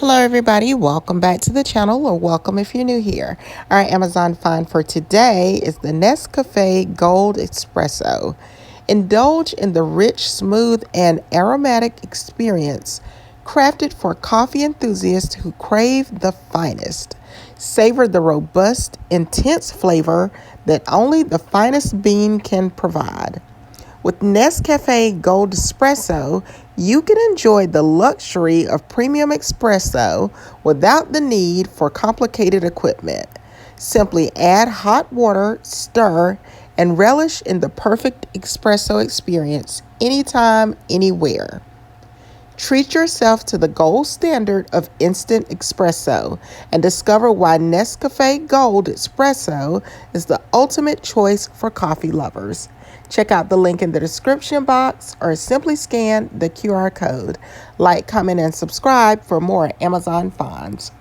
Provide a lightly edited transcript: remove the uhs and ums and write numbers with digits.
Hello everybody, welcome back to the channel, or welcome if you're new here. Our Amazon find for today is the Nescafe Gold Espresso. Indulge in the rich, smooth, and aromatic experience crafted for coffee enthusiasts who crave the finest. Savor the robust, intense flavor that only the finest bean can provide. With Nescafe Gold Espresso, you can enjoy the luxury of premium espresso without the need for complicated equipment. Simply add hot water, stir, and relish in the perfect espresso experience anytime, anywhere. Treat yourself to the gold standard of instant espresso and discover why Nescafe Gold Espresso is the ultimate choice for coffee lovers. Check out the link in the description box or simply scan the QR code. Like, comment, and subscribe for more Amazon finds.